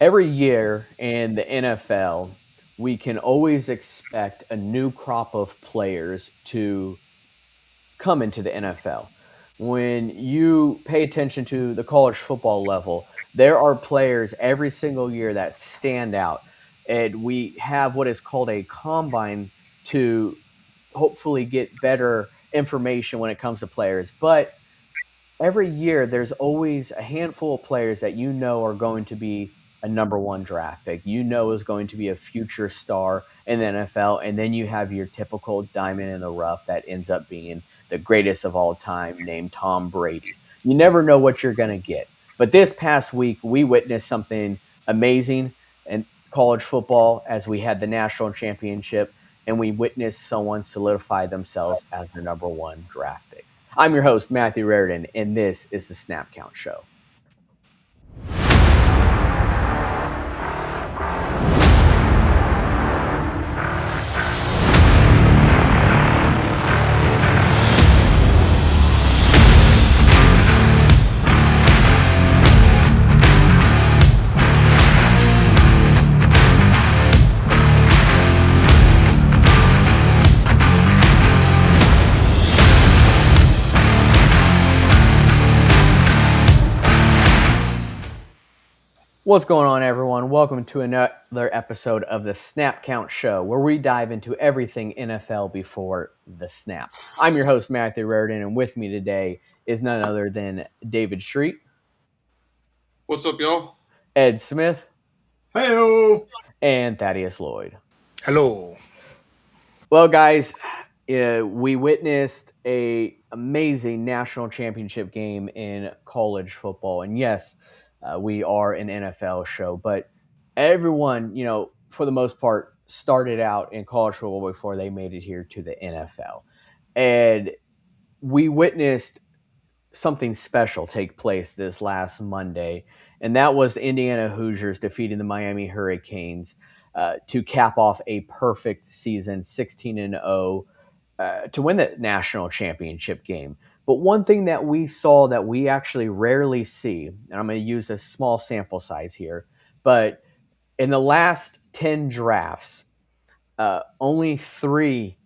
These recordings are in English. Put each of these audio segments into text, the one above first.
Every year in the NFL, we can always expect a new crop of players to come into the NFL. When you pay attention to the college football level, there are players every single year that stand out. And we have what is called a combine to hopefully get better information when it comes to players. But every year there's always a handful of players that you know are going to be a number one draft pick. You know is going to be a future star in the NFL, and then you have your typical diamond in the rough that ends up being the greatest of all time, named Tom Brady. You never know what you're going to get. But this past week, we witnessed something amazing in college football as we had the national championship, and we witnessed someone solidify themselves as the number one draft pick. I'm your host, Matthew Raridan, and this is the Snap Count Show. What's going on, everyone? Welcome to another episode of the Snap Count Show, where we dive into everything NFL before the snap. I'm your host, Matthew Raridan, and with me today is none other than David Street, What's up, y'all? Ed Smith, Hey-o! and Thaddeus Lloyd. Hello. Well, guys, we witnessed a amazing national championship game in college football, and yes, we are an NFL show, but everyone, for the most part, started out in college football before they made it here to the NFL, and we witnessed something special take place this last Monday, and that was the Indiana Hoosiers defeating the Miami Hurricanes to cap off a perfect season, 16-0, to win the national championship game. But one thing that we saw that we actually rarely see, and I'm going to use a small sample size here, but in the last 10 drafts, only three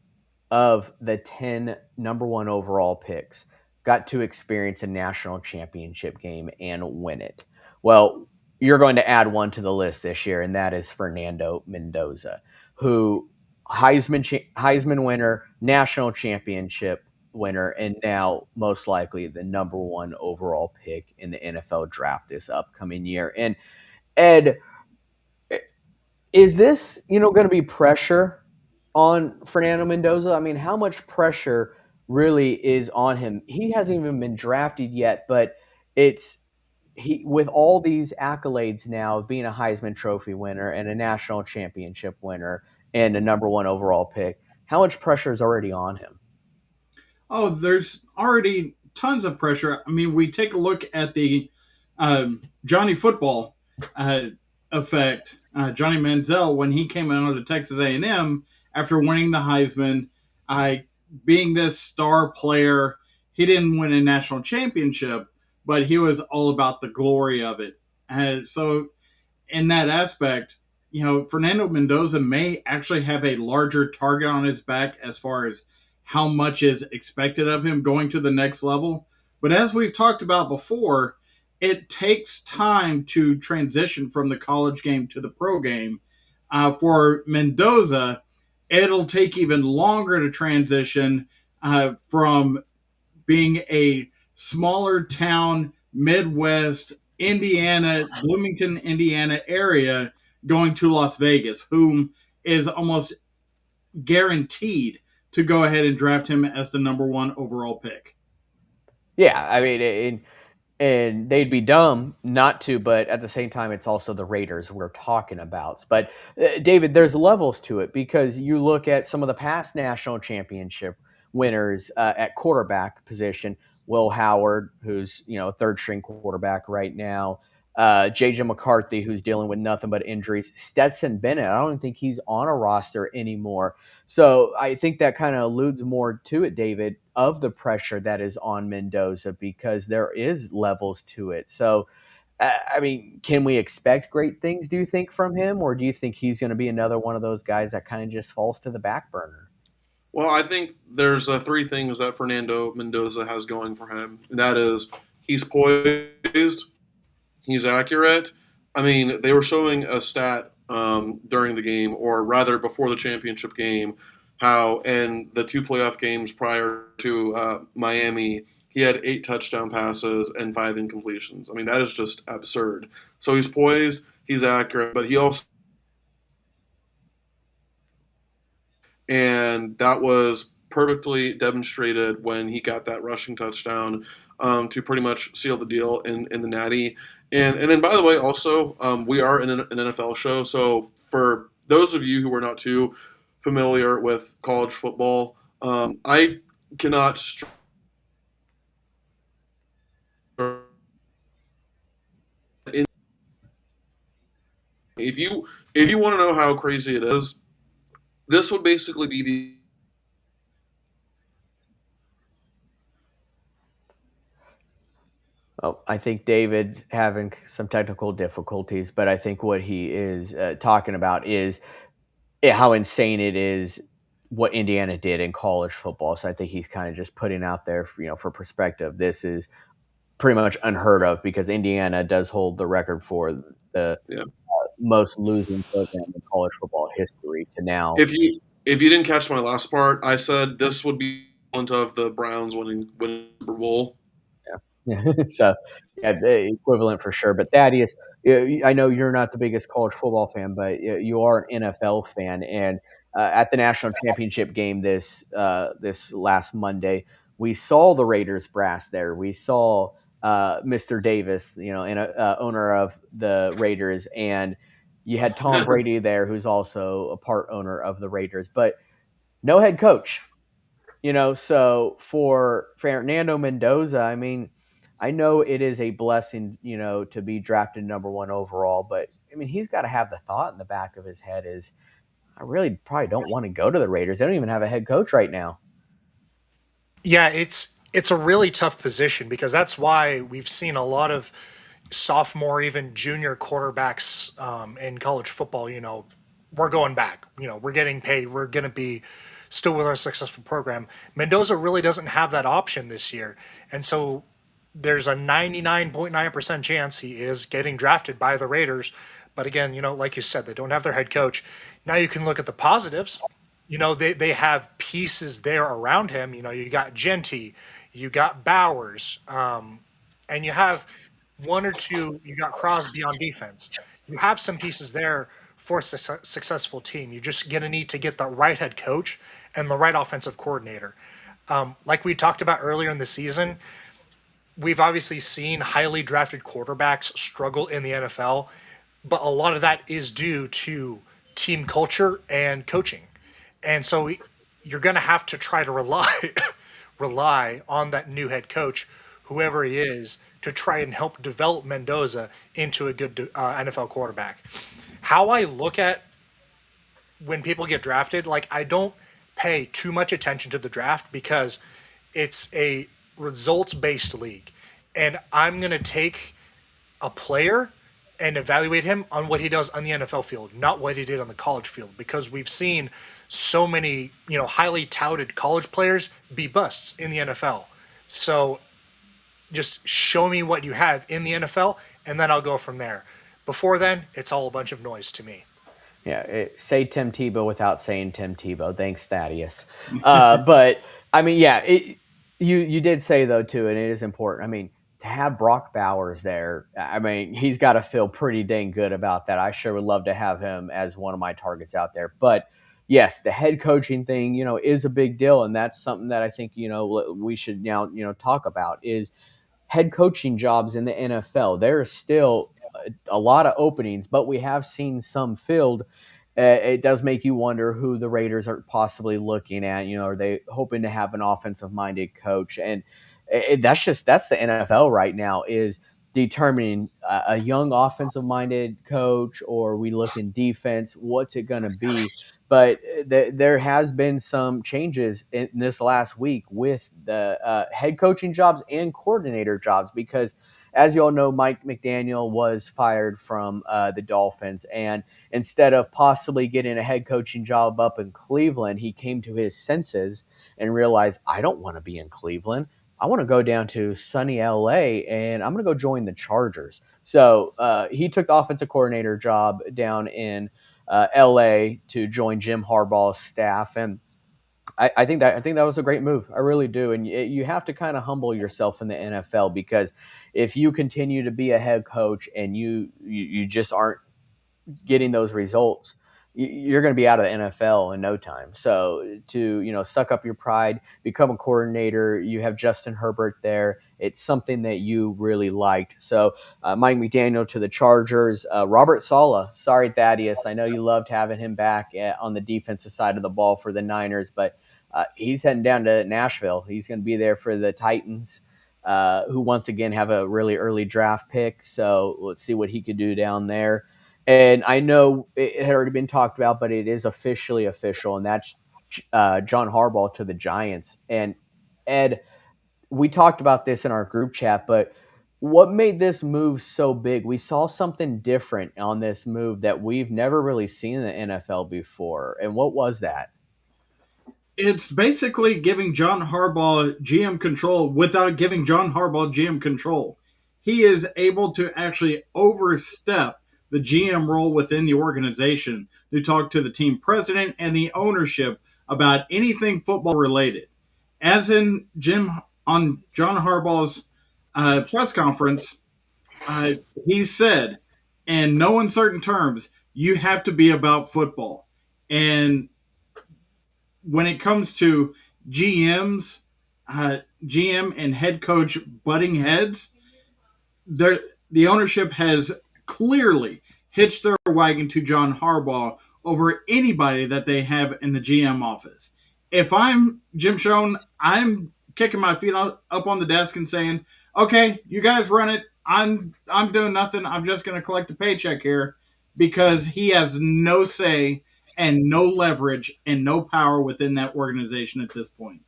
of the 10 number one overall picks got to experience a national championship game and win it. Well, you're going to add one to the list this year, and that is Fernando Mendoza, who Heisman winner, national championship winner, and now most likely the number one overall pick in the NFL draft this upcoming year. And Ed, is this, going to be pressure on Fernando Mendoza? I mean, how much pressure really is on him? He hasn't even been drafted yet, but it's he with all these accolades now of being a Heisman Trophy winner and a national championship winner and a number one overall pick. How much pressure is already on him? Oh, there's already tons of pressure. I mean, we take a look at the Johnny Football uh, effect. Johnny Manziel, when he came out of Texas A&M after winning the Heisman, uh, being this star player, he didn't win a national championship, but he was all about the glory of it. So in that aspect, Fernando Mendoza may actually have a larger target on his back as far as how much is expected of him going to the next level. But as we've talked about before, it takes time to transition from the college game to the pro game. For Mendoza, it'll take even longer to transition from being a smaller town, Midwest, Indiana, Bloomington, Indiana area going to Las Vegas, whom is almost guaranteed to go ahead and draft him as the number one overall pick. Yeah, I mean, and they'd be dumb not to, but at the same time, it's also the Raiders we're talking about. But David, there's levels to it because you look at some of the past national championship winners at quarterback position. Will Howard, who's third string quarterback right now, JJ McCarthy, who's dealing with nothing but injuries. Stetson Bennett, I don't think he's on a roster anymore. So I think that kind of alludes more to it, David, of the pressure that is on Mendoza because there is levels to it. So I mean, can we expect great things, do you think, from him? Or do you think he's going to be another one of those guys that kind of just falls to the back burner? Well, I think there's three things that Fernando Mendoza has going for him. And that is he's poised, he's accurate. I mean, they were showing a stat during the game, or rather before the championship game, how in the two playoff games prior to Miami, he had 8 touchdown passes and 5 incompletions. I mean, that is just absurd. So he's poised, he's accurate, but he also, and that was perfectly demonstrated when he got that rushing touchdown to pretty much seal the deal in the Natty. And then, by the way, also we are in an NFL show, so for those of you who are not too familiar with college football, I cannot stress if you want to know how crazy it is, this would basically be the Well, I think David's having some technical difficulties, but I think what he is talking about is how insane it is what Indiana did in college football. So I think he's kind of just putting out there, for perspective. This is pretty much unheard of because Indiana does hold the record for the yeah. most losing program in college football history to now. If you didn't catch my last part, I said this would be equivalent of the Browns winning Super Bowl. Yeah. So, yeah, the equivalent for sure. But Thaddeus, I know you're not the biggest college football fan, but you are an NFL fan. And at the national championship game this last Monday, we saw the Raiders brass there. We saw Mr. Davis, and owner of the Raiders, and you had Tom Brady there, who's also a part owner of the Raiders, but no head coach. So for Fernando Mendoza, I mean, I know it is a blessing, to be drafted number one overall, but I mean, he's got to have the thought in the back of his head is, I really probably don't want to go to the Raiders. They don't even have a head coach right now. Yeah, it's a really tough position because that's why we've seen a lot of sophomore, even junior quarterbacks in college football. We're going back. We're getting paid. We're going to be still with our successful program. Mendoza really doesn't have that option this year, and so there's a 99.9% chance he is getting drafted by the Raiders. But again, like you said, they don't have their head coach. Now you can look at the positives. They have pieces there around him. You got Genty, you got Bowers, and you have one or two. You got Crosby on defense. You have some pieces there for a successful team. You're just gonna need to get the right head coach and the right offensive coordinator. Like we talked about earlier in the season, we've obviously seen highly drafted quarterbacks struggle in the NFL, but a lot of that is due to team culture and coaching. And so you're going to have to try to rely rely on that new head coach, whoever he is, to try and help develop Mendoza into a good NFL quarterback. How I look at when people get drafted, like I don't pay too much attention to the draft because it's a results based league. And I'm going to take a player and evaluate him on what he does on the NFL field, not what he did on the college field, because we've seen so many, highly touted college players be busts in the NFL. So just show me what you have in the NFL, and then I'll go from there. Before then, it's all a bunch of noise to me. Yeah, say Tim Tebow without saying Tim Tebow. Thanks, Thaddeus. But I mean, yeah, you did say though too, and it is important. I mean, to have Brock Bowers there, I mean, he's got to feel pretty dang good about that. I sure would love to have him as one of my targets out there. But yes, the head coaching thing, is a big deal, and that's something that I think we should now talk about is head coaching jobs in the NFL. There is still a lot of openings, but we have seen some filled. It does make you wonder who the Raiders are possibly looking at. Are they hoping to have an offensive minded coach? And that's the NFL right now. Is determining a young offensive minded coach, or we look in defense, what's it going to be? But there has been some changes in this last week with the head coaching jobs and coordinator jobs, because as you all know, Mike McDaniel was fired from the Dolphins, and instead of possibly getting a head coaching job up in Cleveland, he came to his senses and realized, I don't want to be in Cleveland. I want to go down to sunny LA, and I'm going to go join the Chargers. So he took the offensive coordinator job down in LA to join Jim Harbaugh's staff. And I think that was a great move. I really do. And you have to kind of humble yourself in the NFL, because if you continue to be a head coach and you just aren't getting those results, you're going to be out of the NFL in no time. So to, suck up your pride, become a coordinator, you have Justin Herbert there. It's something that you really liked. So Mike McDaniel to the Chargers. Robert Saleh, sorry, Thaddeus. I know you loved having him back on the defensive side of the ball for the Niners, but he's heading down to Nashville. He's going to be there for the Titans, who once again have a really early draft pick. So let's see what he could do down there. And I know it had already been talked about, but it is officially official, and that's John Harbaugh to the Giants. And Ed, we talked about this in our group chat, but what made this move so big? We saw something different on this move that we've never really seen in the NFL before. And what was that? It's basically giving John Harbaugh GM control without giving John Harbaugh GM control. He is able to actually overstep the GM role within the organization to talk to the team president and the ownership about anything football related. As in Jim on John Harbaugh's press conference, uh, he said, in no uncertain terms, you have to be about football. And when it comes to GMs, GM and head coach butting heads, the ownership has clearly hitched their wagon to John Harbaugh over anybody that they have in the GM office. If I'm Jim Schoen, I'm kicking my feet up on the desk and saying, "Okay, you guys run it. I'm doing nothing. I'm just going to collect a paycheck here," because he has no say and no leverage and no power within that organization at this point.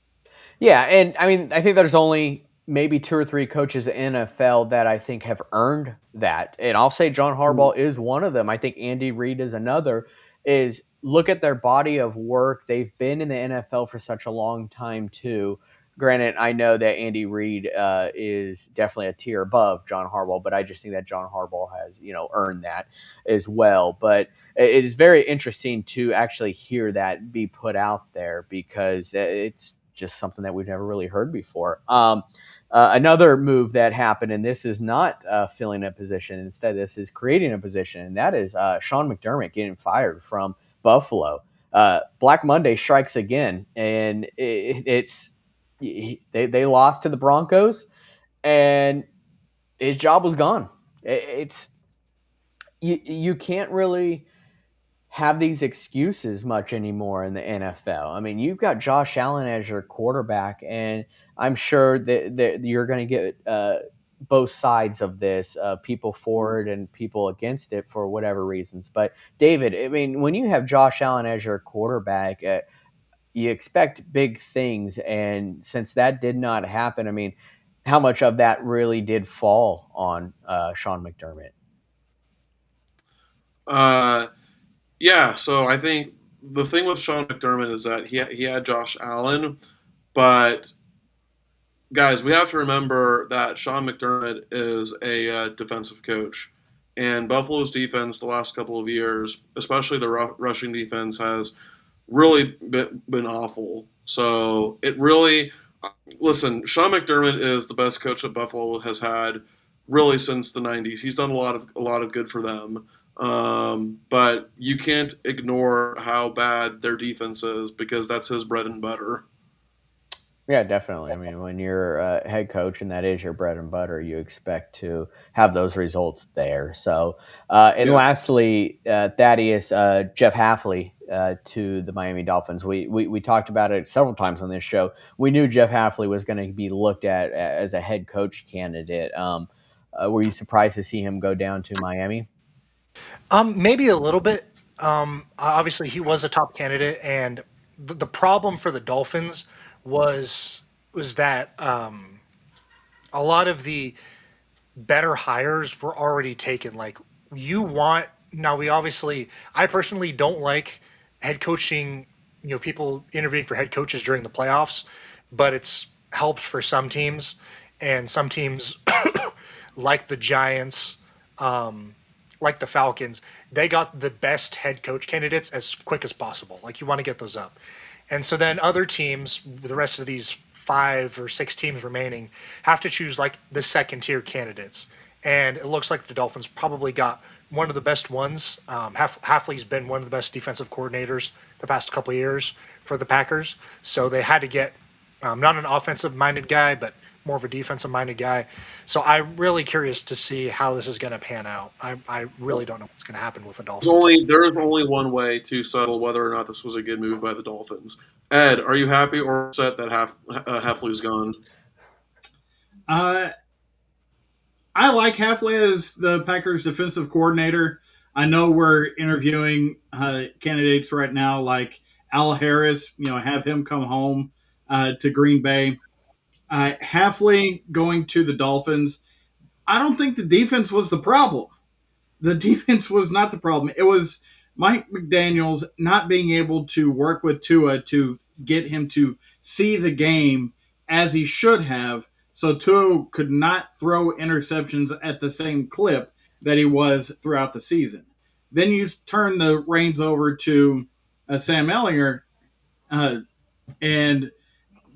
Yeah, and I mean, I think there's only maybe two or three coaches in NFL that I think have earned that. And I'll say John Harbaugh is one of them. I think Andy Reid is another. Is look at their body of work. They've been in the NFL for such a long time too. Granted, I know that Andy Reid is definitely a tier above John Harbaugh, but I just think that John Harbaugh has, earned that as well. But it is very interesting to actually hear that be put out there, because it's just something that we've never really heard before. Another move that happened, and this is not filling a position. Instead, this is creating a position, and that is Sean McDermott getting fired from Buffalo. Black Monday strikes again, and they lost to the Broncos, and his job was gone. It's you can't really have these excuses much anymore in the NFL. I mean, you've got Josh Allen as your quarterback, and I'm sure that you're going to get both sides of this, people for it and people against it for whatever reasons. But David, I mean, when you have Josh Allen as your quarterback, you expect big things, and since that did not happen, I mean, how much of that really did fall on Sean McDermott? Uh, yeah, so I think the thing with Sean McDermott is that he had Josh Allen, but guys, we have to remember that Sean McDermott is a defensive coach, and Buffalo's defense the last couple of years, especially the rushing defense, has really been awful. So it really, listen, Sean McDermott is the best coach that Buffalo has had really since the '90s. He's done a lot of good for them. But you can't ignore how bad their defense is, because that's his bread and butter. Yeah, definitely. I mean, when you're a head coach and that is your bread and butter, you expect to have those results there. So, and Yeah. lastly, Thaddeus, Jeff Halfley to the Miami Dolphins. We talked about it several times on this show. We knew Jeff Halfley was going to be looked at as a head coach candidate. Were you surprised to see him go down to Miami? Maybe a little bit. Obviously, he was a top candidate, and the problem for the Dolphins was was that a lot of the better hires were already taken. Like you want now, we obviously, I personally don't like head coaching. People interviewing for head coaches during the playoffs, but it's helped for some teams, and some teams like the Giants, like the Falcons, they got the best head coach candidates as quick as possible. Like you want to get those up. And so then other teams, the rest of these 5 or 6 teams remaining, have to choose like the second tier candidates. And it looks like the Dolphins probably got one of the best ones. Halfley's been one of the best defensive coordinators the past couple of years for the Packers. So they had to get not an offensive minded guy, but more of a defensive minded guy. So I'm really curious to see how this is going to pan out. I really don't know what's going to happen with the Dolphins. There is only one way to settle whether or not this was a good move by the Dolphins. Ed, are you happy or upset that Hafley's gone? Uh, I like Hafley as the Packers defensive coordinator. I know we're interviewing candidates right now like Al Harris, have him come home to Green Bay. Hafley going to the Dolphins. I don't think the defense was the problem. The defense was not the problem. It was Mike McDaniels not being able to work with Tua to get him to see the game as he should have. So Tua could not throw interceptions at the same clip that he was throughout the season. Then you turn the reins over to Sam Ellinger, uh, and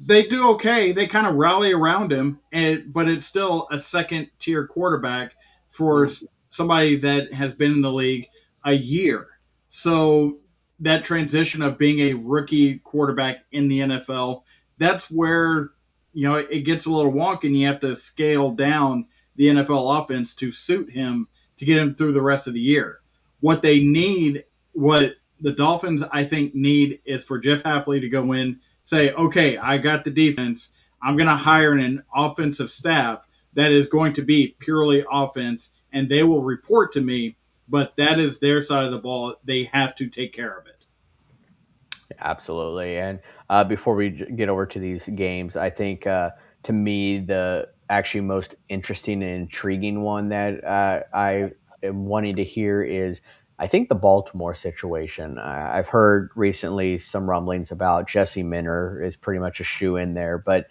they do okay. They kind of rally around him, but it's still a second tier quarterback for somebody that has been in the league a year. So that transition of being a rookie quarterback in the NFL, that's where it gets a little wonky, and you have to scale down the NFL offense to suit him to get him through the rest of the year. What they need, what the Dolphins I think need, is for Jeff Hafley to go in, say, okay, I got the defense. I'm going to hire an offensive staff that is going to be purely offense, and they will report to me, but that is their side of the ball. They have to take care of it. Absolutely. And before we get over to these games, I think to me, the actually most interesting and intriguing one that I am wanting to hear is I think the Baltimore situation. I've heard recently some rumblings about Jesse Minter is pretty much a shoe in there, but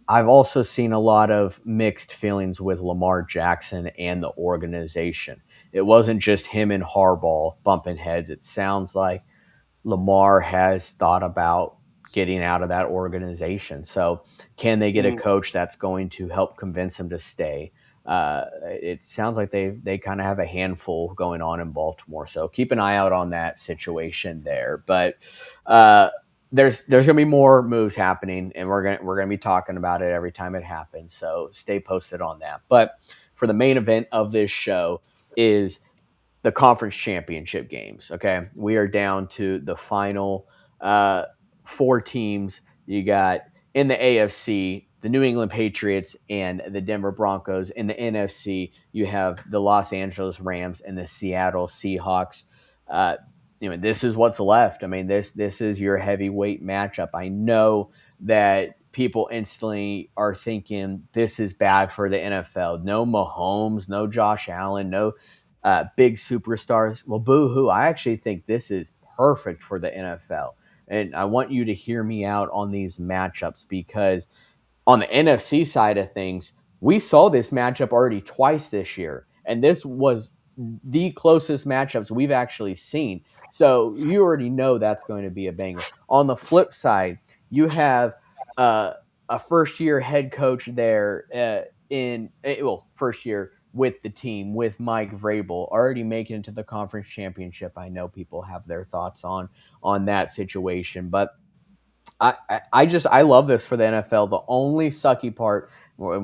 I've also seen a lot of mixed feelings with Lamar Jackson and the organization. It wasn't just him and Harbaugh bumping heads. It sounds like Lamar has thought about getting out of that organization. So, can they get a coach that's going to help convince him to stay? It sounds like they kind of have a handful going on in Baltimore. So keep an eye out on that situation there. But uh, there's gonna be more moves happening, and we're gonna be talking about it every time it happens. So stay posted on that. But for the main event of this show is the conference championship games. Okay, we are down to the final 4 teams. You got in the AFC the New England Patriots and the Denver Broncos. In the NFC, you have the Los Angeles Rams and the Seattle Seahawks. Uh, this is what's left. I mean, this is your heavyweight matchup. I know that people instantly are thinking this is bad for the NFL. No Mahomes, no Josh Allen, no big superstars. Well, boo hoo. I actually think this is perfect for the NFL. And I want you to hear me out on these matchups because on the NFC side of things, we saw this matchup already twice this year. And this was the closest matchups we've actually seen. So you already know that's going to be a banger. On the flip side, you have a first year head coach there first year with the team with Mike Vrabel already making it to the conference championship. I know people have their thoughts on that situation, but I love this for the NFL. The only sucky part, we're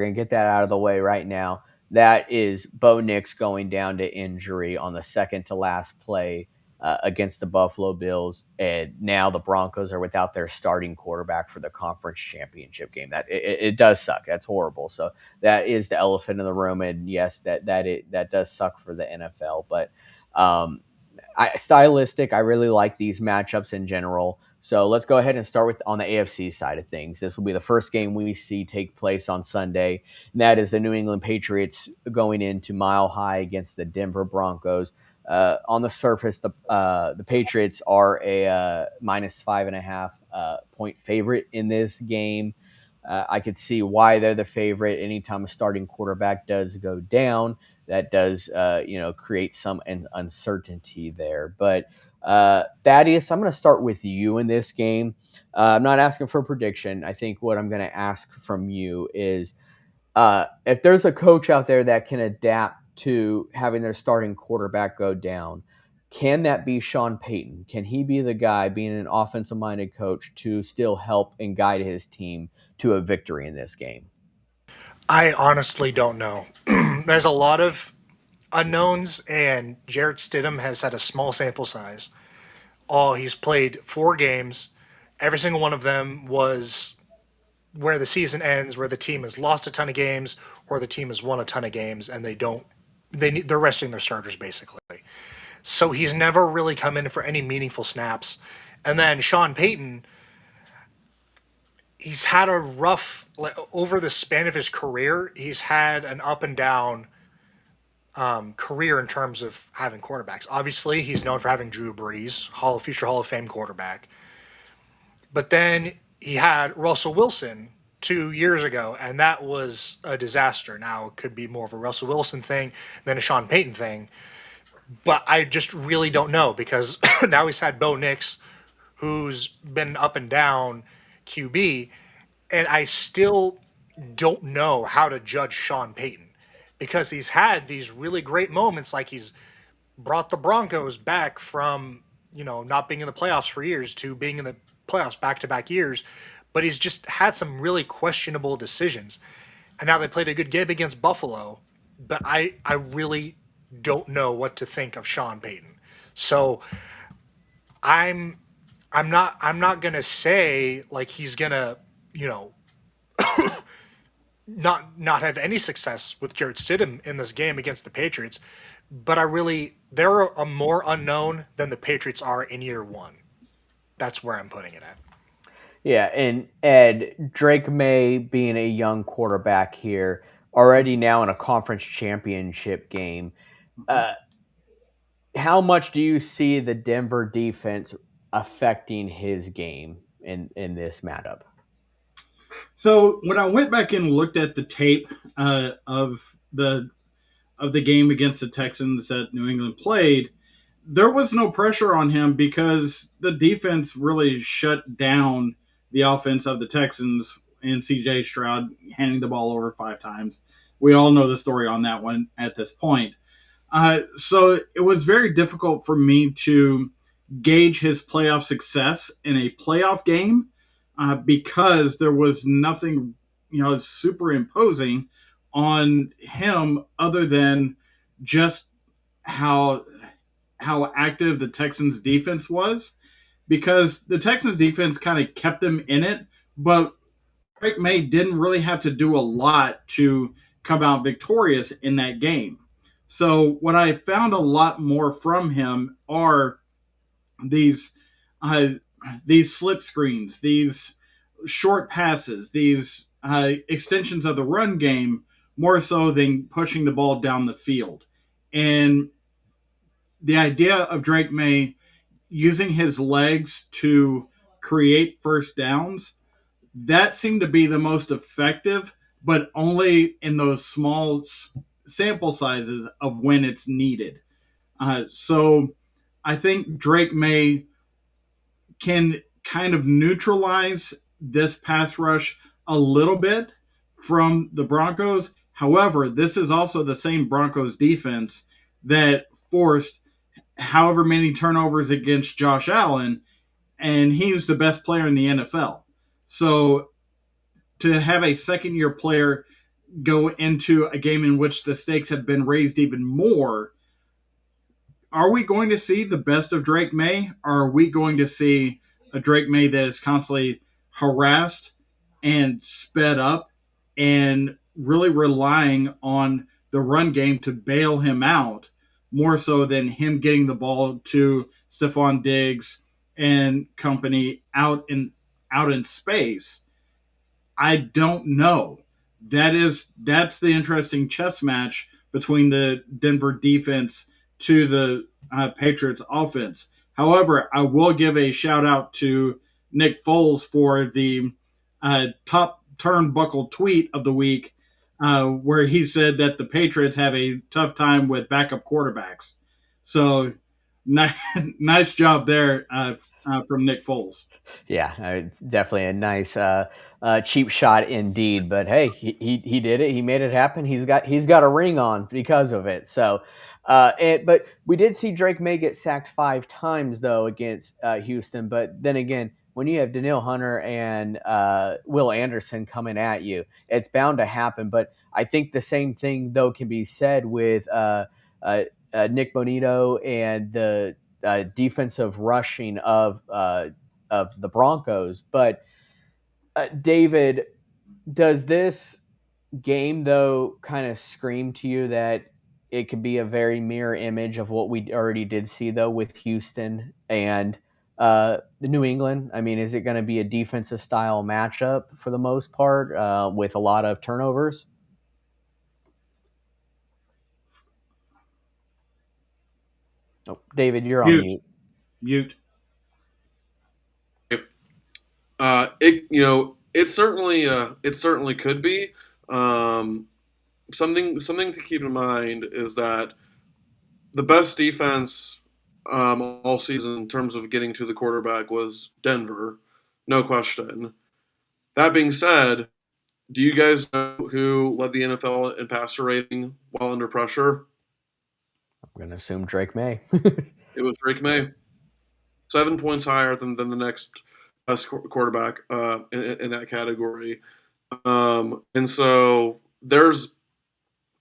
going to get that out of the way right now, that is Bo Nix going down to injury on the second to last play against the Buffalo Bills, and now the Broncos are without their starting quarterback for the conference championship game. It does suck. That's horrible. So that is the elephant in the room, and yes, that does suck for the NFL. But stylistic, I really like these matchups in general. So let's go ahead and start with on the AFC side of things. This will be the first game we see take place on Sunday, and that is the New England Patriots going into Mile High against the Denver Broncos. On the surface, the Patriots are a minus 5.5 point favorite in this game. I could see why they're the favorite. Anytime a starting quarterback does go down, that does create some uncertainty there. But Thaddeus, I'm going to start with you in this game. I'm not asking for a prediction. I think what I'm going to ask from you is if there's a coach out there that can adapt to having their starting quarterback go down, can that be Sean Payton? Can he be the guy, being an offensive minded coach, to still help and guide his team to a victory in this game? I honestly don't know. There's a lot of unknowns, and Jarrett Stidham has had a small sample size. He's played 4 games. Every single one of them was where the season ends, where the team has lost a ton of games or the team has won a ton of games, and they're resting their starters basically. So he's never really come in for any meaningful snaps. And then Sean Payton, he's had a rough, like, over the span of his career, he's had an up and down career in terms of having quarterbacks. Obviously, he's known for having Drew Brees, future Hall of Fame quarterback. But then he had Russell Wilson 2 years ago, and that was a disaster. Now, it could be more of a Russell Wilson thing than a Sean Payton thing. But I just really don't know, because now he's had Bo Nix, who's been up and down QB, and I still don't know how to judge Sean Payton, because he's had these really great moments, like he's brought the Broncos back from, not being in the playoffs for years to being in the playoffs back to back years, but he's just had some really questionable decisions. And now they played a good game against Buffalo, but I really don't know what to think of Sean Payton. So I'm I'm not gonna say like he's gonna, you know, not have any success with Jarrett Stidham in this game against the Patriots, but they're a more unknown than the Patriots are in year one. That's where I'm putting it at. Yeah, and Ed, Drake May being a young quarterback here, already now in a conference championship game. Uh, how much do you see the Denver defense affecting his game in this matchup? So when I went back and looked at the tape of the game against the Texans that New England played, there was no pressure on him because the defense really shut down the offense of the Texans and CJ Stroud handing the ball over 5 times. We all know the story on that one at this point. So it was very difficult for me to gauge his playoff success in a playoff game because there was nothing, superimposing on him other than just how active the Texans defense was, because the Texans defense kind of kept them in it, but Drake May didn't really have to do a lot to come out victorious in that game. So what I found a lot more from him are these uh, these slip screens, these short passes, these extensions of the run game, more so than pushing the ball down the field. And the idea of Drake May using his legs to create first downs, that seemed to be the most effective, but only in those small sample sizes of when it's needed. So I think Drake May can kind of neutralize this pass rush a little bit from the Broncos. However, this is also the same Broncos defense that forced however many turnovers against Josh Allen, and he's the best player in the NFL. So to have a second year player go into a game in which the stakes have been raised even more, are we going to see the best of Drake May? Or are we going to see a Drake May that is constantly harassed and sped up and really relying on the run game to bail him out more so than him getting the ball to Stephon Diggs and company out in space? I don't know. That's the interesting chess match between the Denver defense to the Patriots offense. However, I will give a shout out to Nick Foles for the top turnbuckle tweet of the week, where he said that the Patriots have a tough time with backup quarterbacks. So, nice job there from Nick Foles. Yeah, it's definitely a nice cheap shot indeed. But hey, he did it. He made it happen. He's got a ring on because of it. So, but we did see Drake May get sacked 5 times though against Houston. But then again, when you have Daniil Hunter and Will Anderson coming at you, it's bound to happen. But I think the same thing though can be said with Nick Bonito and the defensive rushing of the Broncos. But David, does this game though kind of scream to you that it could be a very mirror image of what we already did see though with Houston and the New England? I mean, is it going to be a defensive style matchup for the most part with a lot of turnovers? Oh, David, you're on Mute, mute. mute. It certainly could be. Um, something to keep in mind is that the best defense all season in terms of getting to the quarterback was Denver, no question. That being said, do you guys know who led the NFL in passer rating while under pressure? I'm going to assume Drake May. It was Drake May, 7 points higher than the next best quarterback in that category. And so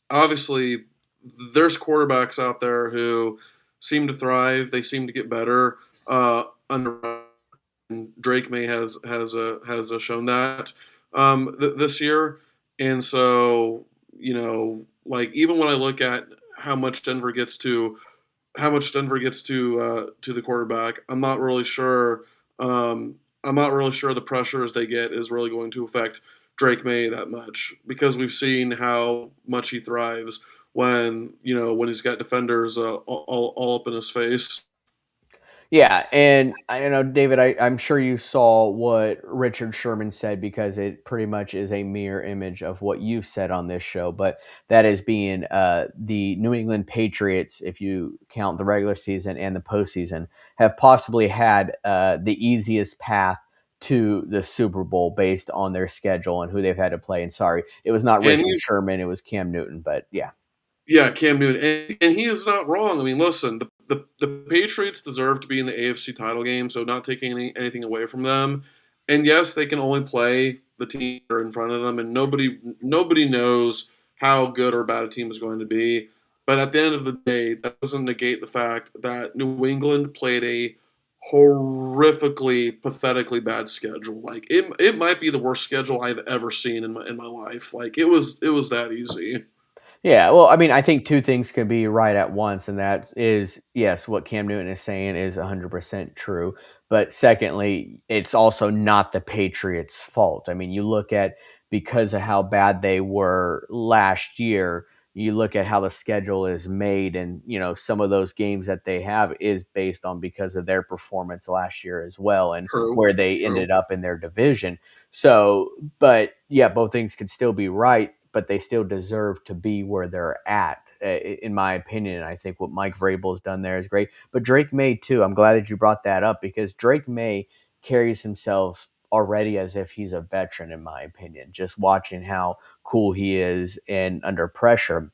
obviously there's quarterbacks out there who seem to thrive. They seem to get better under Drake May has shown that this year, and so like even when I look at how much Denver gets to to the quarterback, I'm not really sure the pressures they get is really going to affect Drake May that much because we've seen how much he thrives when he's got defenders all up in his face. Yeah, and I know, David, I'm sure you saw what Richard Sherman said because it pretty much is a mirror image of what you've said on this show. But that is being the New England Patriots, if you count the regular season and the postseason, have possibly had the easiest path to the Super Bowl based on their schedule and who they've had to play. And sorry, it was not And Richard he's Sherman, it was Cam Newton. But yeah. Yeah, Cam Newton, and he is not wrong. I mean, listen, the Patriots deserve to be in the AFC title game, so not taking anything away from them. And yes, they can only play the team that are in front of them, and nobody knows how good or bad a team is going to be. But at the end of the day, that doesn't negate the fact that New England played a horrifically, pathetically bad schedule. Like it might be the worst schedule I've ever seen in my life. Like it was that easy. Yeah, well, I mean, I think two things can be right at once, and that is, yes, what Cam Newton is saying is 100% true. But secondly, it's also not the Patriots' fault. I mean, you look at because of how bad they were last year, you look at how the schedule is made, and some of those games that they have is based on because of their performance last year as well, and True, where they true. ended up in their division. So, but yeah, both things could still be right, but they still deserve to be where they're at, in my opinion. I think what Mike Vrabel has done there is great. But Drake May, too, I'm glad that you brought that up because Drake May carries himself already as if he's a veteran, in my opinion, just watching how cool he is and under pressure.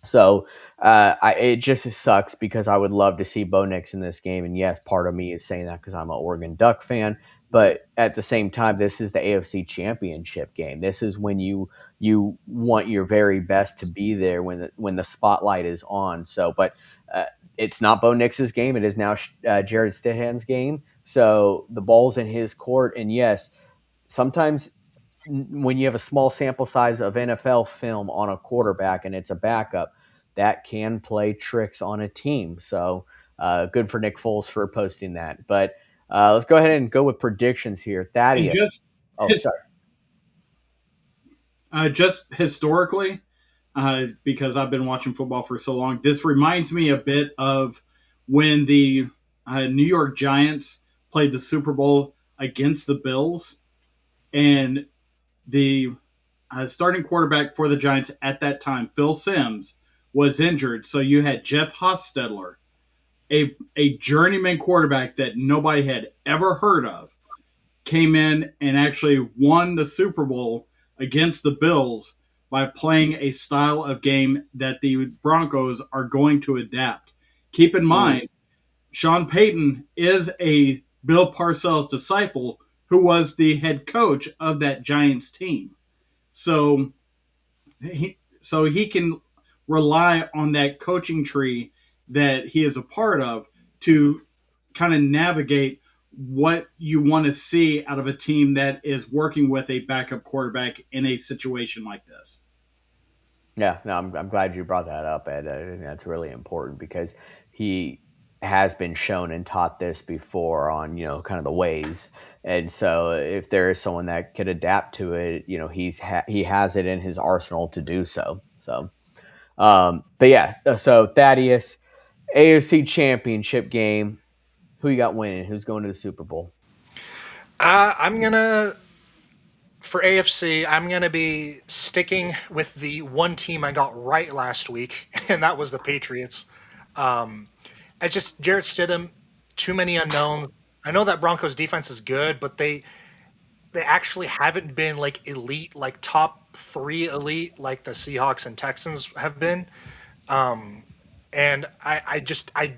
So it just sucks because I would love to see Bo Nix in this game, and yes, part of me is saying that because I'm an Oregon Duck fan. But at the same time, this is the AFC Championship game. This is when you want your very best to be there when the spotlight is on. So, but it's not Bo Nix's game. It is now Jared Stidham's game. So the ball's in his court, and yes, sometimes when you have a small sample size of NFL film on a quarterback and it's a backup, that can play tricks on a team. So good for Nick Foles for posting that. But let's go ahead and go with predictions here. And Thaddeus. Oh, his, sorry. just historically, because I've been watching football for so long, this reminds me a bit of when the New York Giants played the Super Bowl against the Bills, and the starting quarterback for the Giants at that time, Phil Simms, was injured. So you had Jeff Hostetler, a journeyman quarterback that nobody had ever heard of, came in and actually won the Super Bowl against the Bills by playing a style of game that the Broncos are going to adapt. Keep in mind, Sean Payton is a Bill Parcells disciple who was the head coach of that Giants team. So he can rely on that coaching tree that he is a part of to kind of navigate what you want to see out of a team that is working with a backup quarterback in a situation like this. Yeah, no, I'm glad you brought that up, Ed. I think that's really important because he has been shown and taught this before on, kind of the ways. And so if there is someone that could adapt to it, he has it in his arsenal to do so. So, but yeah, so Thaddeus, AFC Championship game. Who you got winning? Who's going to the Super Bowl? I'm gonna for AFC. I'm gonna be sticking with the one team I got right last week, and that was the Patriots. It's just Jarrett Stidham. Too many unknowns. I know that Broncos defense is good, but they actually haven't been like elite, like top three elite, like the Seahawks and Texans have been. And I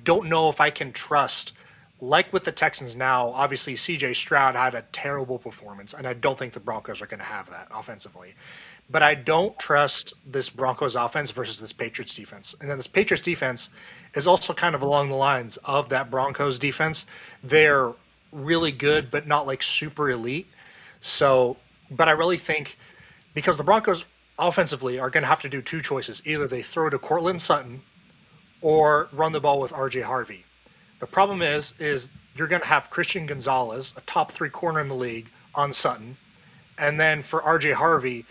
don't know if I can trust, like with the Texans now. Obviously, C.J. Stroud had a terrible performance, and I don't think the Broncos are going to have that offensively. But I don't trust this Broncos offense versus this Patriots defense. And then this Patriots defense is also kind of along the lines of that Broncos defense. They're really good, but not like super elite. So, but I really think because the Broncos offensively are going to have to do two choices: either they throw to Cortland Sutton or run the ball with R.J. Harvey. The problem is you're going to have Christian Gonzalez, a top three corner in the league, on Sutton, and then for R.J. Harvey,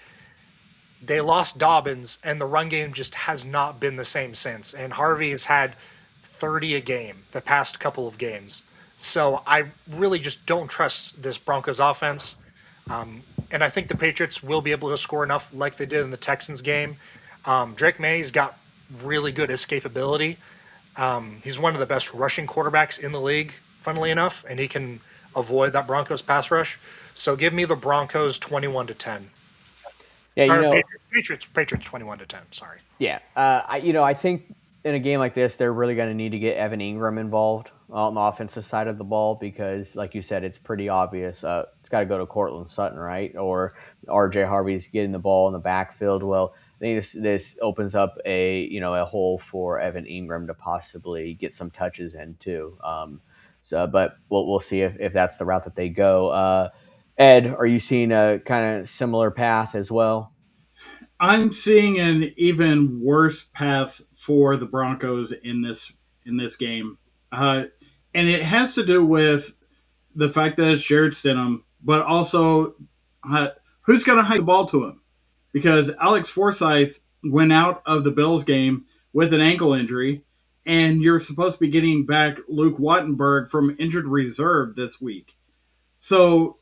they lost Dobbins, and the run game just has not been the same since. And Harvey has had 30 a game the past couple of games. So I really just don't trust this Broncos offense. And I think the Patriots will be able to score enough like they did in the Texans game. Drake May's got really good escapability. He's one of the best rushing quarterbacks in the league, funnily enough, and he can avoid that Broncos pass rush. So give me the Broncos 21-10. Yeah, Or Patriots 21-10. Sorry. Yeah, I think in a game like this, they're really going to need to get Evan Ingram involved on the offensive side of the ball because, like you said, it's pretty obvious. It's got to go to Cortland Sutton, right? Or R.J. Harvey's getting the ball in the backfield. Well, I think this opens up a hole for Evan Ingram to possibly get some touches in too. But we'll see if that's the route that they go. Ed, are you seeing a kind of similar path as well? I'm seeing an even worse path for the Broncos in this game, and it has to do with the fact that it's Jared Stidham, but also uh, who's going to hike the ball to him because Alex Forsyth went out of the Bills game with an ankle injury, and you're supposed to be getting back Luke Wattenberg from injured reserve this week. So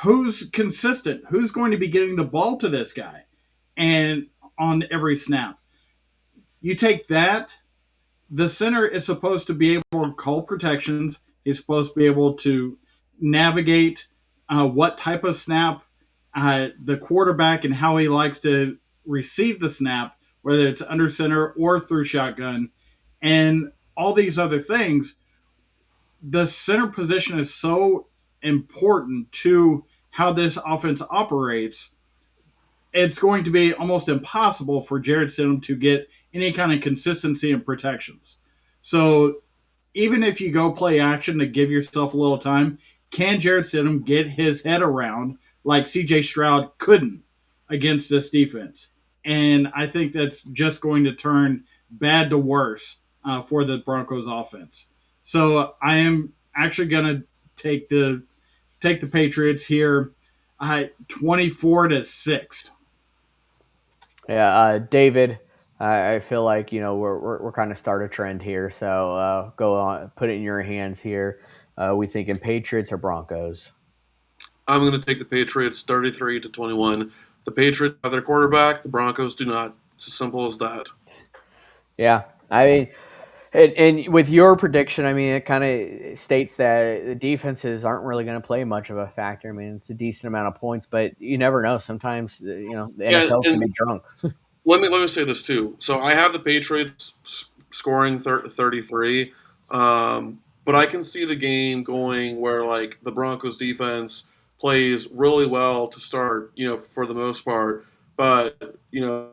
who's consistent? Who's going to be getting the ball to this guy? And on every snap. You take that, the center is supposed to be able to call protections. He's supposed to be able to navigate what type of snap the quarterback and how he likes to receive the snap whether it's under center or through shotgun, and all these other things. The center position is so important to how this offense operates. It's going to be almost impossible for Jared Stidham to get any kind of consistency and protections. So even if you go play action to give yourself a little time, can Jared Stidham get his head around like CJ Stroud couldn't against this defense? And I think that's just going to turn bad to worse for the Broncos offense. So I am actually going to take the Patriots here, 24-6. Yeah, David, I feel like we're kind of start a trend here. So go on, put it in your hands here. We thinking Patriots or Broncos? I'm going to take the Patriots 33-21. The Patriots have their quarterback. The Broncos do not. It's as simple as that. Yeah, I mean, and with your prediction, I mean, it kind of states that the defenses aren't really going to play much of a factor. I mean, it's a decent amount of points, but you never know. Sometimes the Yeah, NFL can and be drunk. let me say this too. So I have the Patriots scoring 33, but I can see the game going where like the Broncos defense plays really well to start, for the most part. But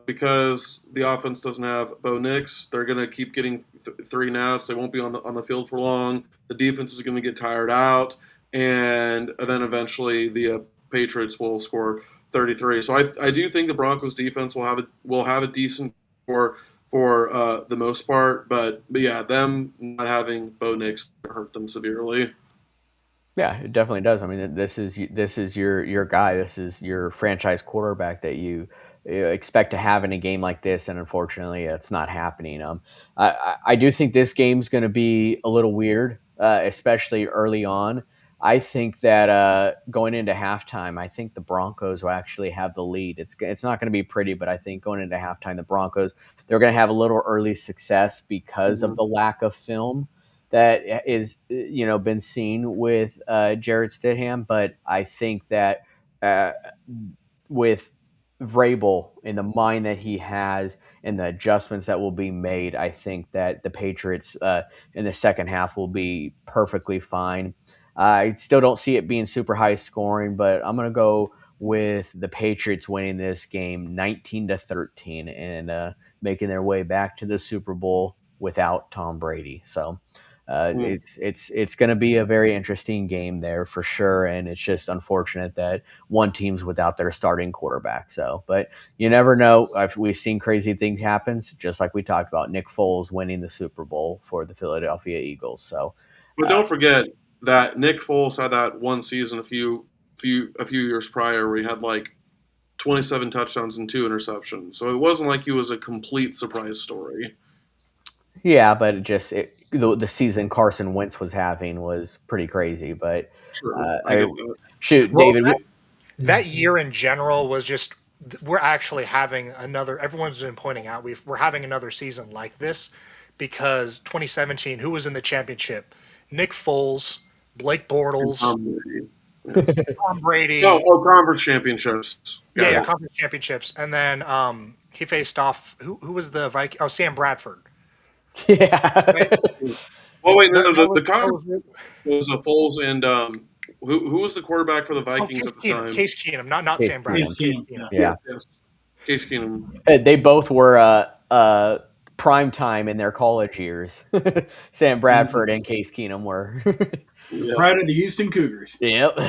because the offense doesn't have Bo Nix, they're gonna keep getting three and outs. They won't be on the field for long. The defense is gonna get tired out, and then eventually the Patriots will score 33. So I do think the Broncos defense will have a decent for the most part, but yeah, them not having Bo Nix hurt them severely. Yeah, it definitely does. I mean, this is your guy. This is your franchise quarterback that you expect to have in a game like this, and unfortunately, it's not happening. I do think this game's going to be a little weird, especially early on. I think that going into halftime, I think the Broncos will actually have the lead. It's not going to be pretty, but I think going into halftime, the Broncos they're going to have a little early success because of Mhm. the lack of film that is been seen with Jared Stidham, but I think that uh, with Vrabel and the mind that he has and the adjustments that will be made, I think that the Patriots in the second half will be perfectly fine. I still don't see it being super high scoring, but I'm going to go with the Patriots winning this game 19-13 and making their way back to the Super Bowl without Tom Brady. So Mm. it's going to be a very interesting game there for sure, and it's just unfortunate that one team's without their starting quarterback. So, but you never know. We've seen crazy things happen, just like we talked about Nick Foles winning the Super Bowl for the Philadelphia Eagles. So, But uh, don't forget that Nick Foles had that one season a few years prior where he had like 27 touchdowns and two interceptions. So it wasn't like he was a complete surprise story. yeah, but the season Carson Wentz was having was pretty crazy. But True, I I get mean, that. shoot, Well, David. that year in general was just we're actually having another. Everyone's been pointing out we're having another season like this because 2017, who was in the championship? Nick Foles, Blake And Bortles, Tom Brady. Yeah. Tom No, Brady. conference championships. Yeah, Got yeah, it. conference championships, and then he faced off who was the Viking? Oh, Sam Bradford. Yeah. Right? Oh wait, no, That, no, that the was that conference was was Foles and who was the quarterback for the oh Vikings Case at the Keenum, time? Case Keenum, not Case Sam Case Bradford, Keenum. Case Keenum, Keenum. yeah. Yeah. Yes, yes, Case Keenum. They both were prime time in their college years. Sam Bradford Mhm. and Case Keenum were. The Yeah. pride of the Houston Cougars. Yep.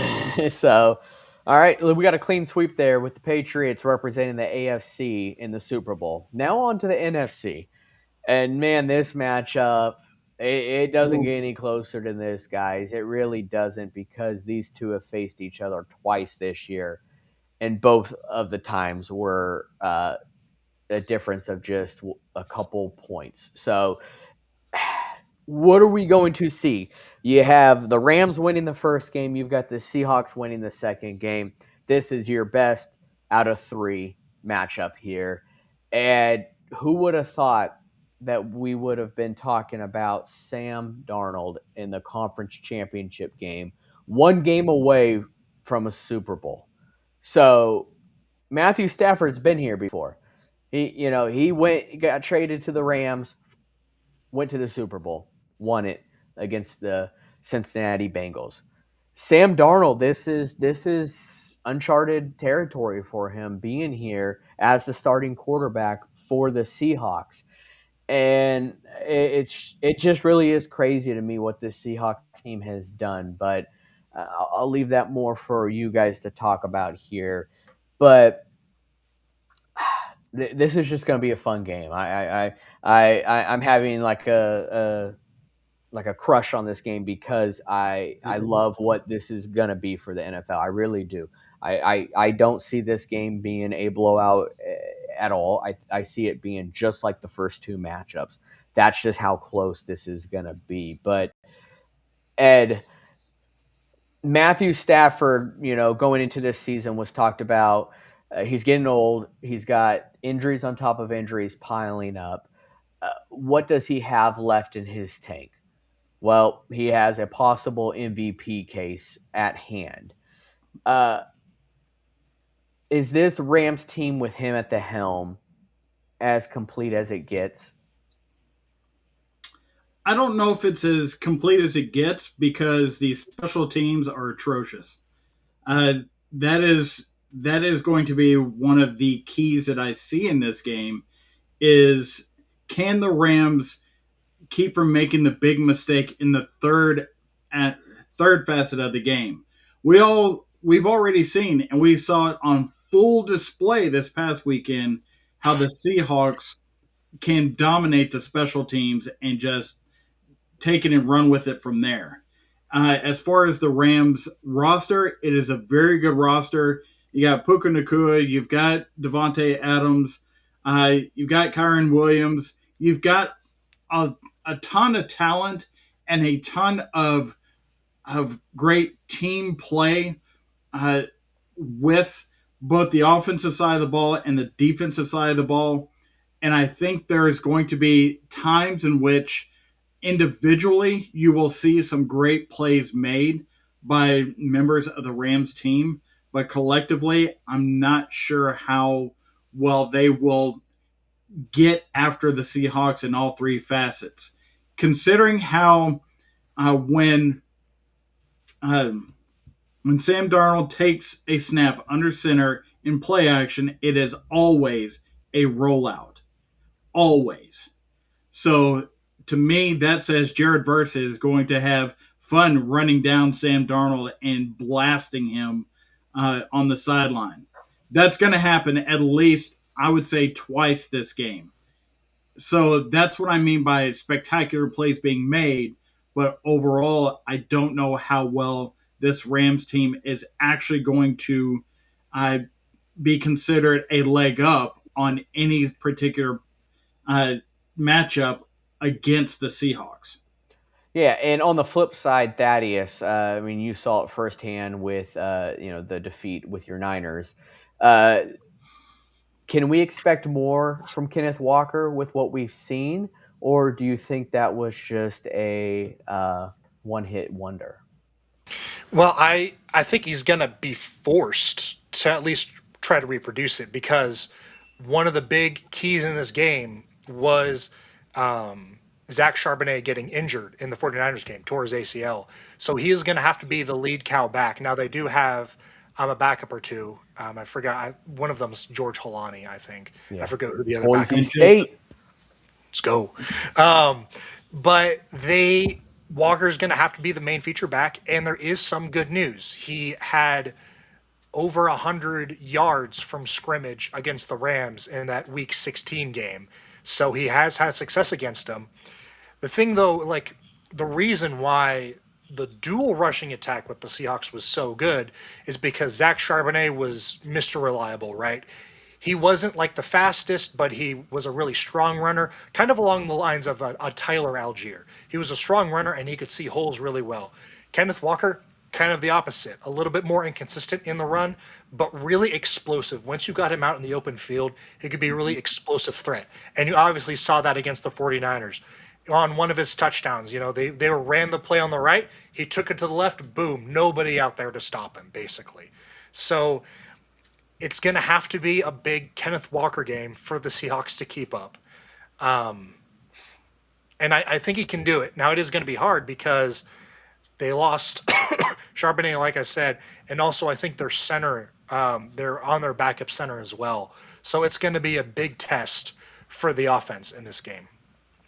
So, all right, we got a clean sweep there with the Patriots representing the AFC in the Super Bowl. Now on to the NFC. And man, this matchup, it doesn't Ooh. get any closer than this, guys. It really doesn't because these two have faced each other twice this year. And both of the times were a difference of just a couple points. So, what are we going to see? You have the Rams winning the first game, you've got the Seahawks winning the second game. This is your best out of three matchup here. And who would have thought that we would have been talking about Sam Darnold in the conference championship game, one game away from a Super Bowl? So, Matthew Stafford's been here before. He got traded to the Rams, went to the Super Bowl, won it against the Cincinnati Bengals. Sam Darnold, this is uncharted territory for him being here as the starting quarterback for the Seahawks. And it just really is crazy to me what this Seahawks team has done. But I'll leave that more for you guys to talk about here. But this is just going to be a fun game. I'm having like a crush on this game because I love what this is going to be for the NFL. I really do. I don't see this game being a blowout at all. I see it being just like the first two matchups. That's just how close this is going to be. But Ed, Matthew Stafford, going into this season was talked about. He's getting old. He's got injuries on top of injuries piling up. What does he have left in his tank? Well, he has a possible MVP case at hand. Uh, is this Rams team with him at the helm as complete as it gets? I don't know if it's as complete as it gets because these special teams are atrocious. Uh, that is going to be one of the keys that I see in this game. Is can the Rams keep from making the big mistake in the third facet of the game? We've already seen, and we saw it on full display this past weekend, how the Seahawks can dominate the special teams and just take it and run with it from there. As far as the Rams roster, it is a very good roster. You got Puka Nakua, you've got Devontae Adams, you've got Kyron Williams, you've got a ton of talent and a ton of great team play uh, with both the offensive side of the ball and the defensive side of the ball. And I think there is going to be times in which individually you will see some great plays made by members of the Rams team, but collectively, I'm not sure how well they will get after the Seahawks in all three facets. Considering how uh, when um, when Sam Darnold takes a snap under center in play action, it is always a rollout, always. So to me, that says Jared Verse is going to have fun running down Sam Darnold and blasting him on the sideline. That's going to happen at least, I would say, twice this game. So that's what I mean by spectacular plays being made. But overall, I don't know how well this Rams team is actually going to uh, be considered a leg up on any particular uh, matchup against the Seahawks. Yeah, and on the flip side, Thaddeus, I mean, you saw it firsthand with the defeat with your Niners. Uh, can we expect more from Kenneth Walker with what we've seen, or do you think that was just a one-hit wonder? Well, I think he's gonna be forced to at least try to reproduce it because one of the big keys in this game was Zach Charbonnet getting injured in the 49ers game, tore his ACL. So he is going to have to be the lead cow back. Now, they do have a backup or two. I forgot. One of them's George Holani, I think. I Yeah, forgot who the other Boise backup. State. Let's go. Um, but Walker's going to have to be the main feature back, and there is some good news. He had over 100 yards from scrimmage against the Rams in that Week 16 game, so he has had success against them. The thing, though, like the reason why the dual rushing attack with the Seahawks was so good is because Zach Charbonnet was Mr. Reliable, right? He wasn't like the fastest, but he was a really strong runner, kind of along the lines of a Tyler Algier. He was a strong runner and he could see holes really well. Kenneth Walker, kind of the opposite, a little bit more inconsistent in the run, but really explosive. Once you got him out in the open field, he could be a really explosive threat. And you obviously saw that against the 49ers. On one of his touchdowns, they ran the play on the right, he took it to the left, boom, nobody out there to stop him, basically. So it's going to have to be a big Kenneth Walker game for the Seahawks to keep up. And I think he can do it. Now, it is going to be hard because they lost Charbonnet, like I said, and also I think their center, they're on their backup center as well. So it's going to be a big test for the offense in this game.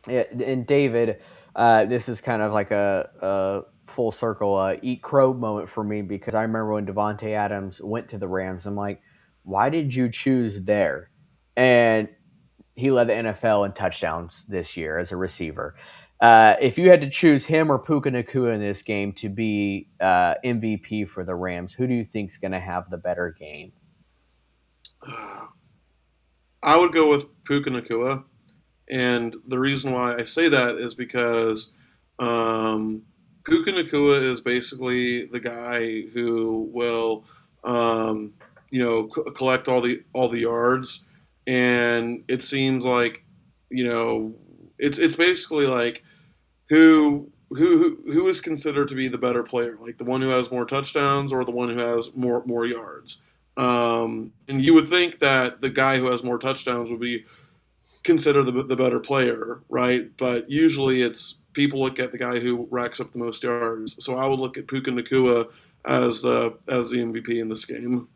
Yeah, and David, this is kind of like a full circle eat crow moment for me because I remember when Devontae Adams went to the Rams. I'm like, why did you choose there? And he led the NFL in touchdowns this year as a receiver. If you had to choose him or Puka Nakua in this game to be MVP for the Rams, who do you think is going to have the better game? I would go with Puka Nakua. And the reason why I say that is because Puka Nakua is basically the guy who will, um, collect all the yards, and it seems like, it's basically like who is considered to be the better player, like the one who has more touchdowns or the one who has more yards. And you would think that the guy who has more touchdowns would be consider the better player, right? But usually it's people look at the guy who racks up the most yards. So I would look at Puka Nakua as the MVP in this game.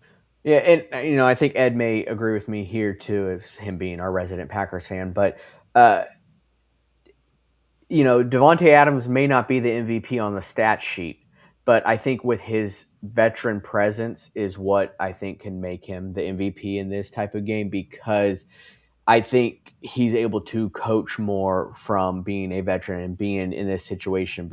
Yeah, and I think Ed may agree with me here too, as him being our resident Packers fan. But uh, Devontae Adams may not be the MVP on the stat sheet, but I think with his veteran presence is what I think can make him the MVP in this type of game because I think he's able to coach more from being a veteran and being in this situation,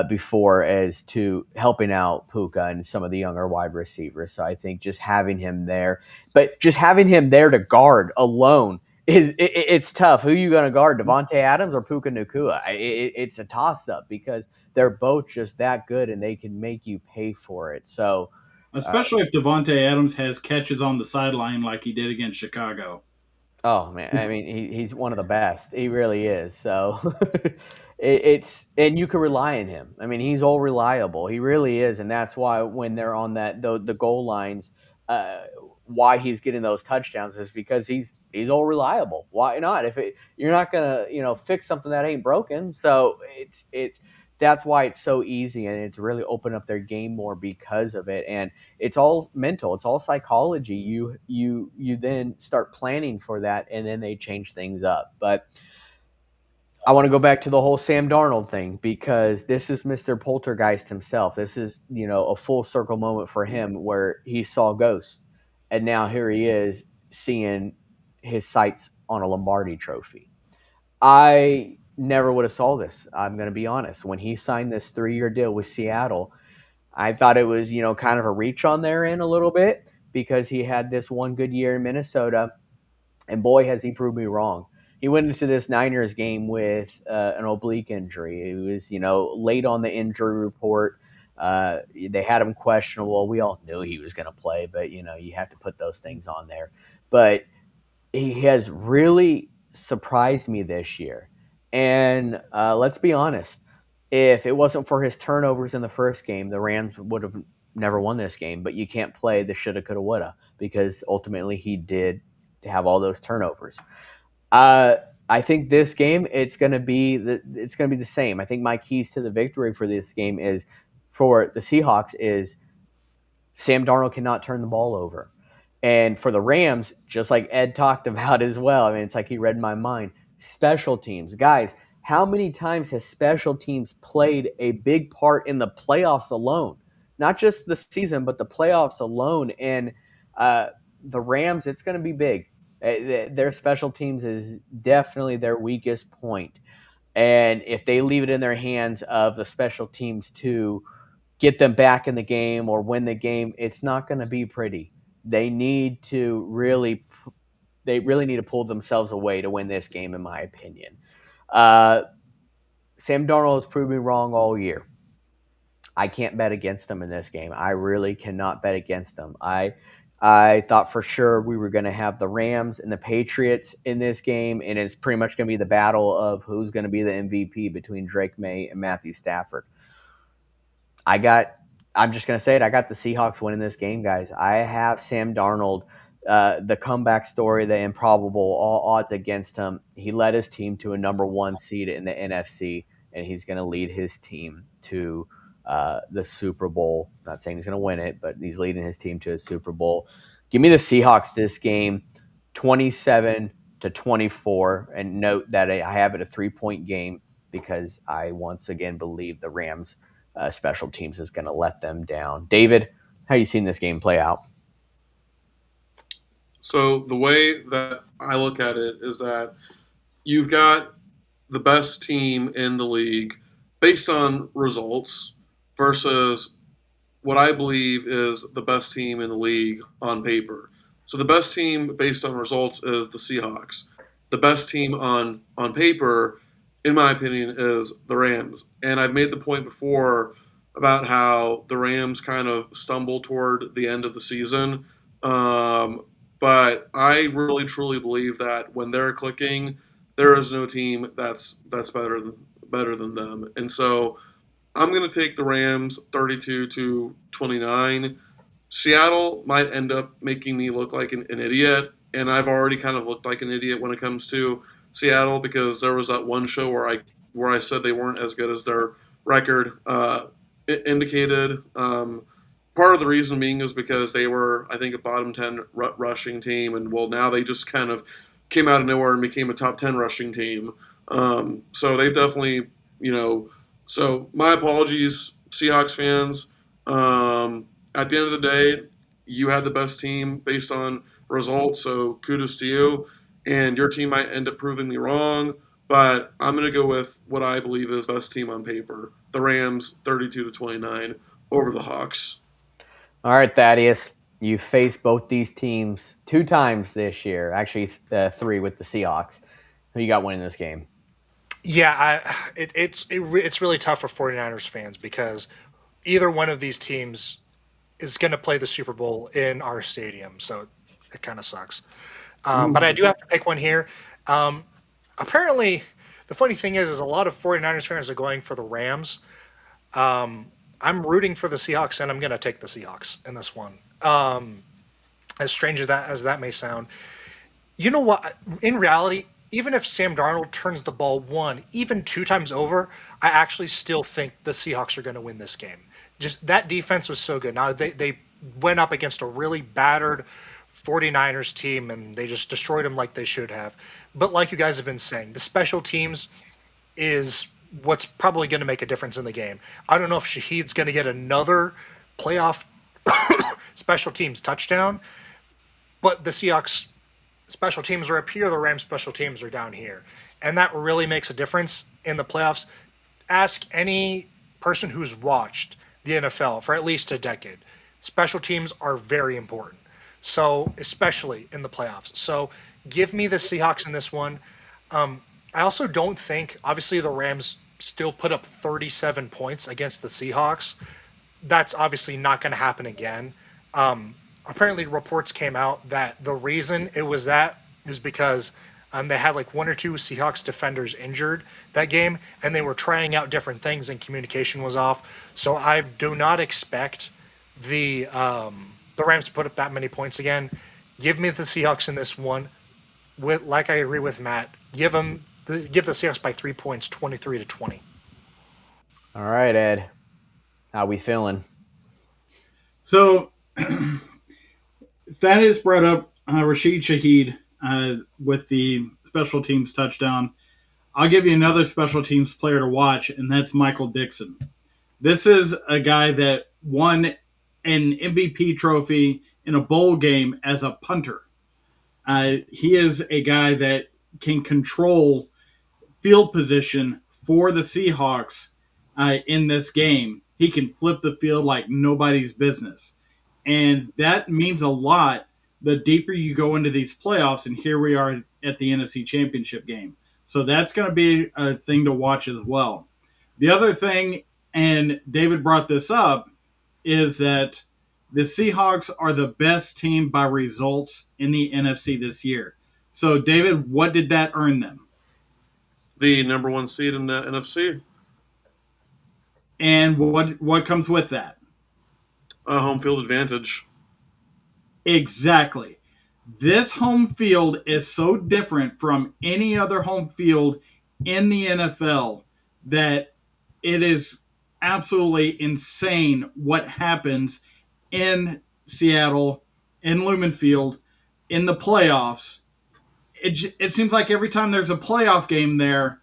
before as to helping out Puka and some of the younger wide receivers. So I think just having him there, but just having him there to guard alone it's tough. Who are you going to guard, Devontae Adams or Puka Nakua? It's a toss up because they're both just that good and they can make you pay for it. So Especially if Devonte Adams has catches on the sideline like he did against Chicago. oh man, I mean he's one of the best. He really is. So it's and you can rely on him. I mean he's all reliable. He really is, and that's why when they're on the goal lines, uh, why he's getting those touchdowns is because he's all reliable. Why not? You're not gonna fix something that ain't broken. So it's that's why it's so easy and it's really opened up their game more because of it. And it's all mental, it's all psychology. You then start planning for that and then they change things up. But I want to go back to the whole Sam Darnold thing because this is Mr. Poltergeist himself. This is a full circle moment for him where he saw ghosts and now here he is seeing his sights on a Lombardi trophy. I never would have saw this. I'm going to be honest. When he signed this 3-year deal with Seattle, I thought it was, kind of a reach on their end a little bit because he had this one good year in Minnesota, and boy, has he proved me wrong. He went into this Niners game with an oblique injury. He was, late on the injury report. They had him questionable. We all knew he was going to play, but you have to put those things on there. But he has really surprised me this year. And let's be honest, if it wasn't for his turnovers in the first game, the Rams would have never won this game. But you can't play the shoulda, coulda, woulda because ultimately he did have all those turnovers. Uh, I think this game it's going to be the same. I think my keys to the victory for this game is for the Seahawks is Sam Darnold cannot turn the ball over. And for the Rams, just like Ed talked about as well, I mean, it's like he read my mind. Special teams. Guys, how many times has special teams played a big part in the playoffs alone? Not just the season, but the playoffs alone. And uh, the Rams, it's going to be big. Their special teams is definitely their weakest point. And if they leave it in their hands of the special teams to get them back in the game or win the game, it's not going to be pretty. They need to really, they really need to pull themselves away to win this game, in my opinion. Uh, Sam Darnold has proved me wrong all year. I can't bet against him in this game. I really cannot bet against him. I thought for sure we were going to have the Rams and the Patriots in this game, and it's pretty much going to be the battle of who's going to be the MVP between Drake May and Matthew Stafford. I got I'm just going to say it. I got the Seahawks winning this game, guys. I have Sam Darnold, the comeback story, the improbable, all odds against him. He led his team to a number one seed in the NFC, and he's going to lead his team to the Super Bowl. I'm not saying he's going to win it, but he's leading his team to a Super Bowl. Give me the Seahawks this game, 27-24, and note that I have it a 3-point game because I once again believe the Rams special teams is going to let them down. David, how you seen this game play out? So the way that I look at it is that you've got the best team in the league based on results versus what I believe is the best team in the league on paper. So the best team based on results is the Seahawks. The best team on paper, in my opinion, is the Rams. And I've made the point before about how the Rams kind of stumbled toward the end of the season. But I really truly believe that when they're clicking, there is no team that's better than them. And so I'm going to take the Rams 32-29. Seattle might end up making me look like an idiot, and I've already kind of looked like an idiot when it comes to Seattle because there was that one show where I said they weren't as good as their record indicated. Part of the reason being is because they were, I think, a bottom 10 rushing team, and well, now they just kind of came out of nowhere and became a top 10 rushing team. So they've definitely, so my apologies, Seahawks fans. At the end of the day, you had the best team based on results, so kudos to you. And your team might end up proving me wrong, but I'm going to go with what I believe is the best team on paper: the Rams, 32-29 over the Hawks. All right, Thaddeus, you faced both these teams 2 times this year, actually 3 with the Seahawks. Who you got winning this game? Yeah, it's really tough for 49ers fans because either one of these teams is going to play the Super Bowl in our stadium, so it kind of sucks. But I do have to pick one here. Apparently, the funny thing is a lot of 49ers fans are going for the Rams. I'm rooting for the Seahawks, and I'm going to take the Seahawks in this one. As strange as that may sound, you know what? In reality, even if Sam Darnold turns the ball one, even 2 times over, I actually still think the Seahawks are going to win this game. Just that defense was so good. Now they went up against a really battered 49ers team and they just destroyed them like they should have. But like you guys have been saying, the special teams is what's probably going to make a difference in the game. I don't know if Shaheed's going to get another playoff special teams touchdown, but the Seahawks special teams are up here, the Rams special teams are down here. And that really makes a difference in the playoffs. Ask any person who's watched the NFL for at least a decade. Special teams are very important. So, especially in the playoffs. So, give me the Seahawks in this one. I also don't think, obviously, the Rams still put up 37 points against the Seahawks. That's obviously not going to happen again. Apparently, reports came out that the reason it was that is because they had like 1 or 2 Seahawks defenders injured that game, and they were trying out different things, and communication was off. So I do not expect the Rams to put up that many points again. Give me the Seahawks in this one. Like I agree with Matt, give the Seahawks by 3 points, 23-20. All right, Ed, how we feeling? So Thaddeus brought up Rashid Shaheed with the special teams touchdown. I'll give you another special teams player to watch, and that's Michael Dixon. This is a guy that won an MVP trophy in a bowl game as a punter. He is a guy that can control field position for the Seahawks in this game. He can flip the field like nobody's business. And that means a lot the deeper you go into these playoffs. And here we are at the NFC Championship game. So that's going to be a thing to watch as well. The other thing, and David brought this up, is that the Seahawks are the best team by results in the NFC this year. So, David, what did that earn them? The number one seed in the NFC. And what comes with that? Home field advantage. Exactly. This home field is so different from any other home field in the NFL that it is absolutely insane what happens in Seattle, in Lumen Field, in the playoffs. It seems like every time there's a playoff game there,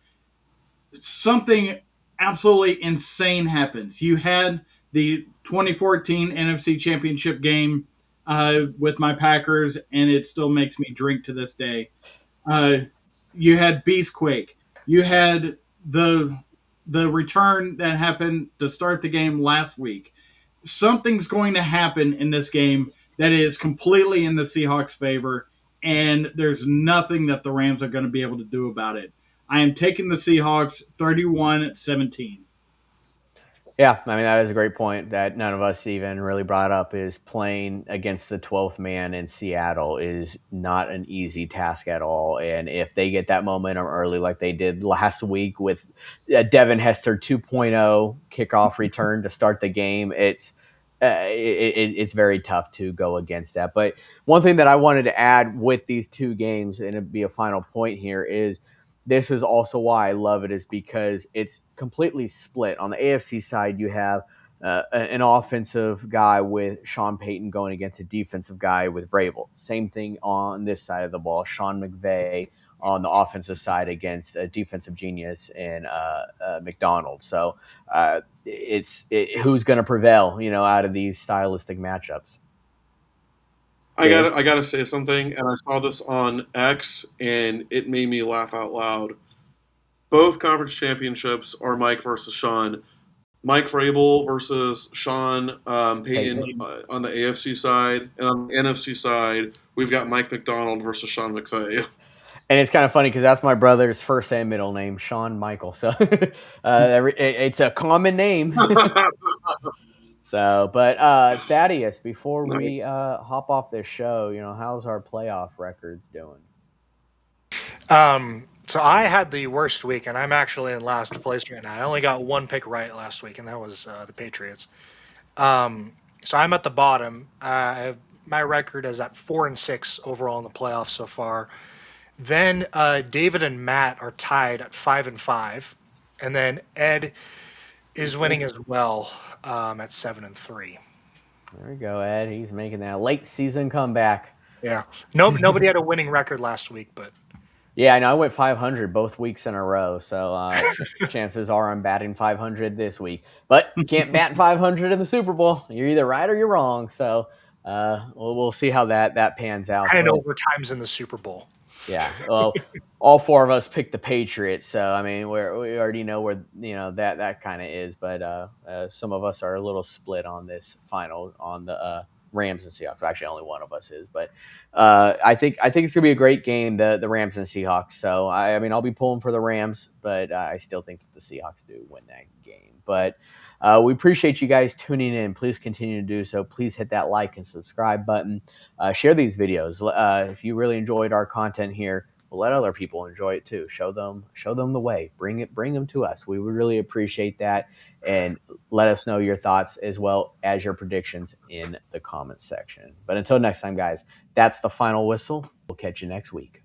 something absolutely insane happens. You had the 2014 NFC Championship game with my Packers, and it still makes me drink to this day. Uh, you had Beastquake. You had the return that happened to start the game last week. Something's going to happen in this game that is completely in the Seahawks' favor, and there's nothing that the Rams are going to be able to do about it. I am taking the Seahawks 31-17. Yeah, I mean that is a great point that none of us even really brought up. Is playing against the 12th man in Seattle is not an easy task at all. And if they get that momentum early, like they did last week with Devin Hester 2.0 kickoff return to start the game, it's very tough to go against that. But one thing that I wanted to add with these two games, and it'd be a final point here, is this is also why I love it, is because it's completely split. On the AFC side, you have an offensive guy with Sean Payton going against a defensive guy with Vrabel. Same thing on this side of the ball. Sean McVay on the offensive side against a defensive genius in McDonald. So who's going to prevail, out of these stylistic matchups. Dave? I gotta say something, and I saw this on X, and it made me laugh out loud. Both conference championships are Mike versus Sean. Mike Vrabel versus Sean Payton on the AFC side, and on the NFC side, we've got Mike McDonald versus Sean McVay. And it's kind of funny because that's my brother's first and middle name, Sean Michael. So it's a common name. So, but Thaddeus, before Nice. we hop off this show, how's our playoff records doing? So I had the worst week, and I'm actually in last place right now. I only got one pick right last week, and that was the Patriots. So I'm at the bottom. My record is at 4-6 overall in the playoffs so far. Then David and Matt are tied at 5-5, and then Ed is winning as well at 7-3. There we go, Ed. He's making that late season comeback. Yeah. Nobody had a winning record last week, but Yeah, I know. I went 500 both weeks in a row, so chances are I'm batting 500 this week. But you can't bat 500 in the Super Bowl. You're either right or you're wrong. So we'll see how that pans out. 10 But overtimes in the Super Bowl. yeah, well, all four of us picked the Patriots, so I mean we already know where that kind of is. But some of us are a little split on this final on the Rams and Seahawks. Actually, only one of us is, but I think it's gonna be a great game, the Rams and Seahawks. So I mean I'll be pulling for the Rams, but I still think that the Seahawks do win that game. But we appreciate you guys tuning in. Please continue to do so. Please hit that like and subscribe button. Share these videos if you really enjoyed our content here. We'll let other people enjoy it too. Show them the way. Bring them to us. We would really appreciate that, and let us know your thoughts as well as your predictions in the comments section. But until next time, guys, that's the final whistle. We'll catch you next week.